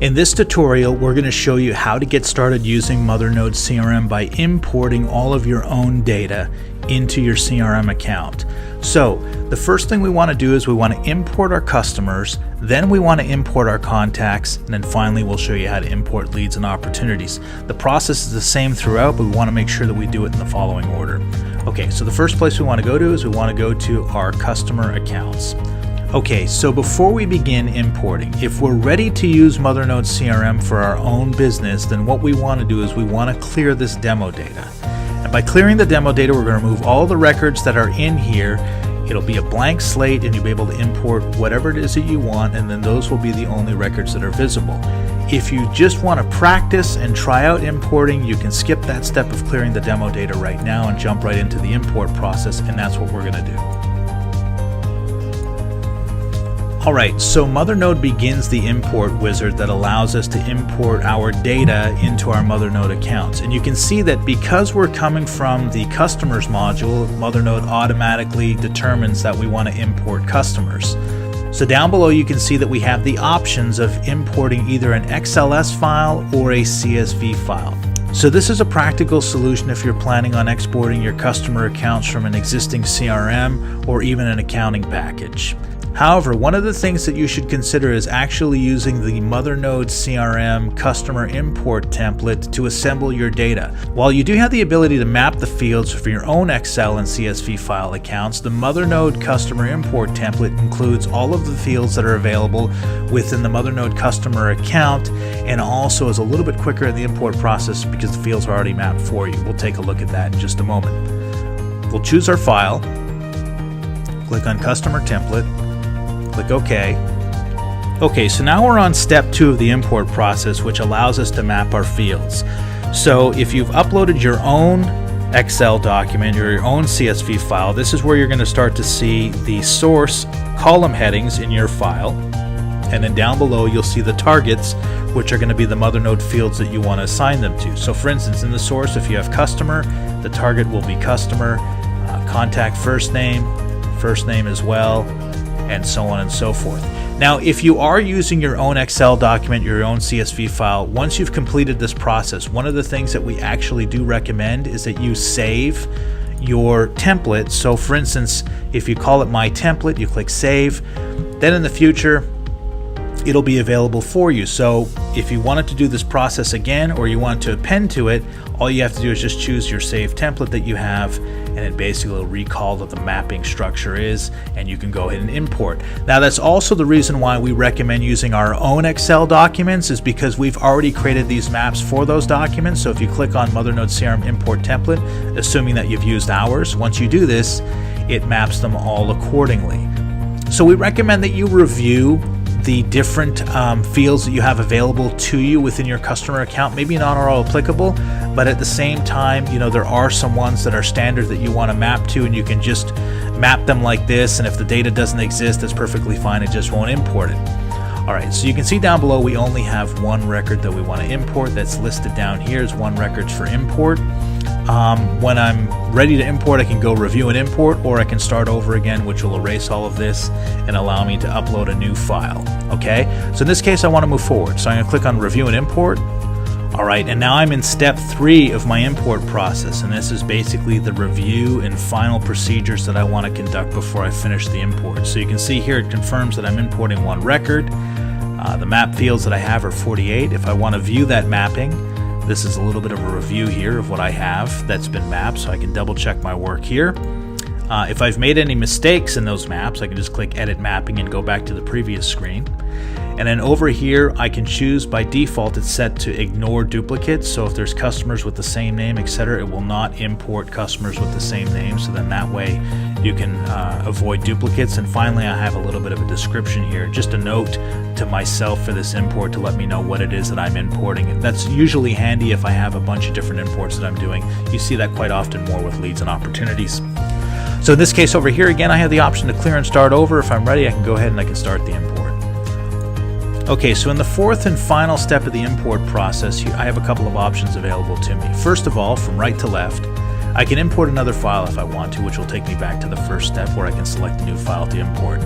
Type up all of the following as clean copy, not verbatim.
In this tutorial, we're going to show you how to get started using Mothernode CRM by importing all of your own data into your CRM account. So the first thing we want to do is we want to import our customers, then we want to import our contacts, and then finally we'll show you how to import leads and opportunities. The process is the same throughout, but we want to make sure that we do it in the following order. Okay, so the first place we want to go to is we want to go to our customer accounts. Okay, so before we begin importing, if we're ready to use Mothernode CRM for our own business, then what we want to do is we want to clear this demo data. And by clearing the demo data, we're going to remove all the records that are in here. It'll be a blank slate and you'll be able to import whatever it is that you want, and then those will be the only records that are visible. If you just want to practice and try out importing, you can skip that step of clearing the demo data right now and jump right into the import process, and that's what we're going to do. Alright, so Mothernode begins the import wizard that allows us to import our data into our Mothernode accounts. And you can see that because we're coming from the customers module, Mothernode automatically determines that we want to import customers. So down below you can see that we have the options of importing either an XLS file or a CSV file. So this is a practical solution if you're planning on exporting your customer accounts from an existing CRM or even an accounting package. However, one of the things that you should consider is actually using the Mothernode CRM customer import template to assemble your data. While you do have the ability to map the fields for your own Excel and CSV file accounts, the Mothernode customer import template includes all of the fields that are available within the Mothernode customer account, and also is a little bit quicker in the import process because the fields are already mapped for you. We'll take a look at that in just a moment. We'll choose our file, click on customer template, click OK. Okay, so now we're on step 2 of the import process, which allows us to map our fields. So if you've uploaded your own Excel document or your own CSV file, this is where you're going to start to see the source column headings in your file. And then down below you'll see the targets, which are going to be the Mothernode fields that you want to assign them to. So for instance, in the source, if you have customer, the target will be customer, contact first name as well, and so on and so forth. Now, if you are using your own Excel document, your own CSV file, once you've completed this process, one of the things that we actually do recommend is that you save your template. So for instance, if you call it My Template, you click Save, then in the future, it'll be available for you. So if you wanted to do this process again, or you want to append to it, all you have to do is just choose your saved template that you have, and it basically will recall what the mapping structure is, and you can go ahead and import. Now that's also the reason why we recommend using our own Excel documents, is because we've already created these maps for those documents. So if you click on Mothernode CRM import template, assuming that you've used ours, once you do this, it maps them all accordingly. So we recommend that you review the different fields that you have available to you within your customer account. Maybe not all applicable, but at the same time, you know, there are some ones that are standard that you want to map to, and you can just map them like this, and if the data doesn't exist, that's perfectly fine, it just won't import it. Alright, so you can see down below we only have one record that we want to import. That's listed down here as one records for import. When I'm ready to import, I can go review and import, or I can start over again, which will erase all of this and allow me to upload a new file. Okay, so in this case I want to move forward, so I'm going to click on review and import. Alright, and now I'm in step 3 of my import process, and this is basically the review and final procedures that I want to conduct before I finish the import. So you can see here it confirms that I'm importing one record. The map fields that I have are 48. If I want to view that mapping, this is a little bit of a review here of what I have that's been mapped, so I can double check my work here. If I've made any mistakes in those maps, I can just click Edit Mapping and go back to the previous screen. And then over here, I can choose, by default, it's set to ignore duplicates. So if there's customers with the same name, etc., it will not import customers with the same name. So then that way you can avoid duplicates. And finally, I have a little bit of a description here, just a note to myself for this import to let me know what it is that I'm importing. And that's usually handy if I have a bunch of different imports that I'm doing. You see that quite often more with leads and opportunities. So in this case over here, again, I have the option to clear and start over. If I'm ready, I can go ahead and I can start the import. Okay, so in the fourth and final step of the import process, I have a couple of options available to me. First of all, from right to left, I can import another file if I want to, which will take me back to the first step where I can select a new file to import.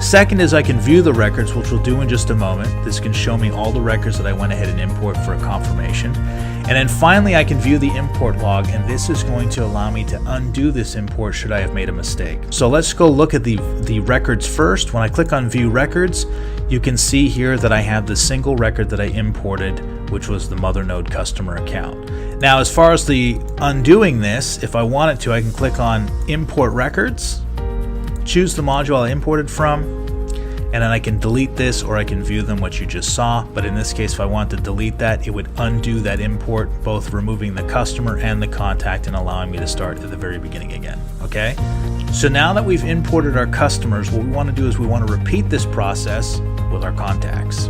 Second is I can view the records, which we'll do in just a moment. This can show me all the records that I went ahead and import for a confirmation. And then finally I can view the import log, and this is going to allow me to undo this import should I have made a mistake. So let's go look at the records first. When I click on view records, you can see here that I have the single record that I imported, which was the Mothernode customer account. Now as far as the undoing this, if I wanted to, I can click on import records, choose the module I imported from, and then I can delete this or I can view them, what you just saw. But in this case, if I want to delete that, it would undo that import, both removing the customer and the contact and allowing me to start at the very beginning again. Okay? So now that we've imported our customers, what we want to do is we want to repeat this process with our contacts.